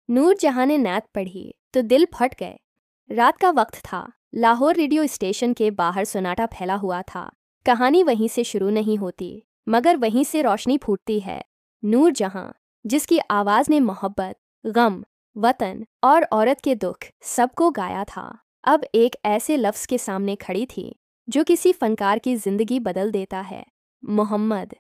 नूर जहां ने नात पढ़ी तो दिल फट गए। रात का वक्त था। लाहौर रेडियो स्टेशन के बाहर सन्नाटा फैला हुआ था। कहानी वहीं से शुरू नहीं होती, मगर वहीं से रोशनी फूटती है। नूर जहां, जिसकी आवाज़ ने मोहब्बत, गम, वतन और औरत के दुख सबको गाया था, अब एक ऐसे लफ्ज़ के सामने खड़ी थी जो किसी फनकार की ज़िंदगी बदल देता है। मोहम्मद,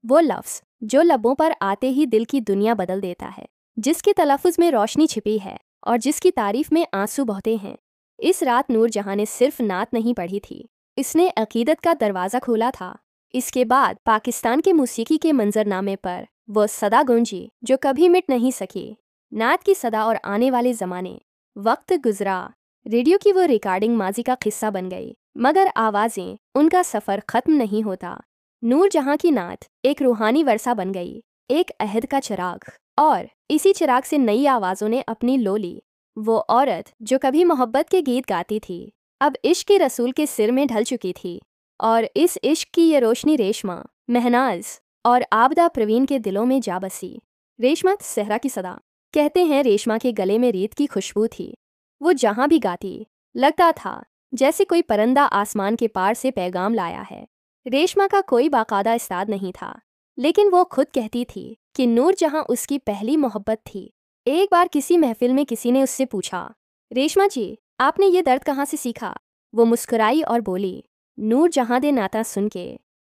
वो लफ्ज़ जो लबों पर आते ही दिल की दुनिया बदल देता है, जिसके तलफ़ुज़ में रोशनी छिपी है और जिसकी तारीफ़ में आंसू बहते हैं। इस रात नूर जहां ने सिर्फ नात नहीं पढ़ी थी, इसने अकीदत का दरवाज़ा खोला था। इसके बाद पाकिस्तान के मौसीकी के मंजरनामे पर वो सदा गूंजी जो कभी मिट नहीं सकी। नात की सदा और आने वाले ज़माने। वक्त गुजरा, रेडियो की वो रिकॉर्डिंग माजी का किस्सा बन गई, मगर आवाज़ें, उनका सफ़र ख़त्म नहीं होता। नूर जहां की नात एक रूहानी वर्षा बन गई, एक अहद का चिराग, और इसी चिराग से नई आवाज़ों ने अपनी लो ली। वो औरत जो कभी मोहब्बत के गीत गाती थी, अब इश्क के रसूल के सिर में ढल चुकी थी। और इस इश्क की ये रोशनी रेशमा, महनाज और आबदा प्रवीण के दिलों में जा बसी। रेशमा सहरा की सदा। कहते हैं रेशमा के गले में रीत की खुशबू थी। वो जहाँ भी गाती, लगता था जैसे कोई परिंदा आसमान के पार से पैगाम लाया है। रेशमा का कोई बाकायदा उस्ताद नहीं था, लेकिन वो खुद कहती थी कि नूर जहां उसकी पहली मोहब्बत थी। एक बार किसी महफिल में किसी ने उससे पूछा, रेशमा जी, आपने ये दर्द कहाँ से सीखा? वो मुस्कुराई और बोली, नूर जहां दे नाता सुन के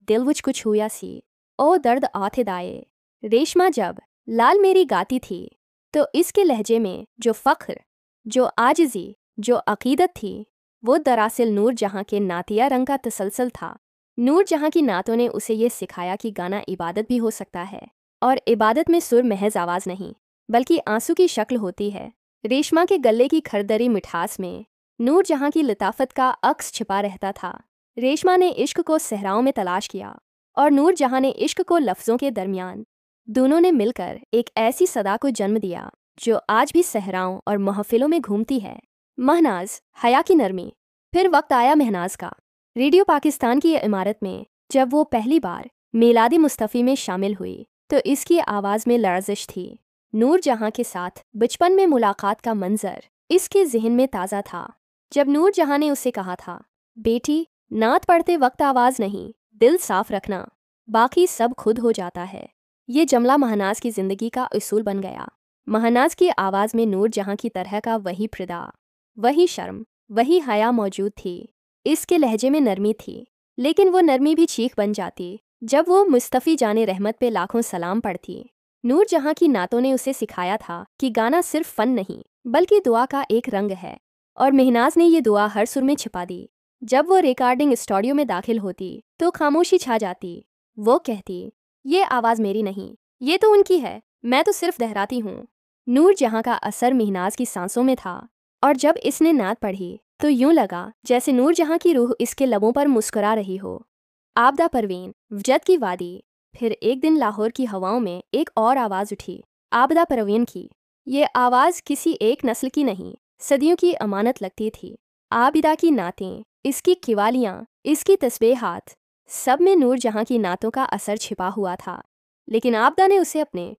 दिल विच कुछ हुआ सी, ओ दर्द आथे दाए। रेशमा जब लाल मेरी गाती थी तो इसके लहजे में जो फ़ख्र, जो आजिज़ी, जो अकीदत थी, वो दरअसल नूर जहां के नातिया रंग का तसलसल था। नूर जहां की नातों ने उसे ये सिखाया कि गाना इबादत भी हो सकता है, और इबादत में सुर महज आवाज़ नहीं, बल्कि आंसू की शक्ल होती है। रेशमा के गले की खरदरी मिठास में नूर जहां की लताफत का अक्स छिपा रहता था। रेशमा ने इश्क को सहराओं में तलाश किया, और नूर जहां ने इश्क को लफ्ज़ों के दरमियान। दोनों ने मिलकर एक ऐसी सदा को जन्म दिया जो आज भी सहराओं और महफिलों में घूमती है। महनाज, हया की नरमी। फिर वक्त आया महनाज का। रेडियो पाकिस्तान की इमारत में जब वो पहली बार मिलादी मुस्तफ़ी में शामिल हुई, तो इसकी आवाज़ में लर्ज़िश थी। नूर जहां के साथ बचपन में मुलाकात का मंजर इसके जहन में ताज़ा था, जब नूर जहां ने उससे कहा था, बेटी, नात पढ़ते वक्त आवाज़ नहीं, दिल साफ रखना, बाकी सब खुद हो जाता है। ये जमला महनाज की ज़िंदगी का उसूल बन गया। महनाज की आवाज़ में नूर जहां की तरह का वही फिदा, वही शर्म, वही हया मौजूद थी। इसके लहजे में नरमी थी, लेकिन वो नरमी भी चीख बन जाती जब वो मुस्तफ़ी जाने रहमत पे लाखों सलाम पढ़ती। नूर जहां की नातों ने उसे सिखाया था कि गाना सिर्फ फ़न नहीं, बल्कि दुआ का एक रंग है, और महनाज ने ये दुआ हर सुर में छिपा दी। जब वो रिकॉर्डिंग स्टूडियो में दाखिल होती तो खामोशी छा जाती। वो कहती, ये आवाज़ मेरी नहीं, ये तो उनकी है, मैं तो सिर्फ दोहराती हूँ। नूर जहां का असर महनाज की सांसों में था, और जब इसने नात पढ़ी तो यूं लगा जैसे नूर जहां की रूह इसके लबों पर मुस्कुरा रही हो। आबदा परवीन, वजद की वादी। फिर एक दिन लाहौर की हवाओं में एक और आवाज़ उठी, आबदा परवीन की। ये आवाज़ किसी एक नस्ल की नहीं, सदियों की अमानत लगती थी। आबिदा की नातें, इसकी किवालियाँ, इसकी तस्बीहात, सब में नूर जहां की नातों का असर छिपा हुआ था। लेकिन आबदा ने उसे अपने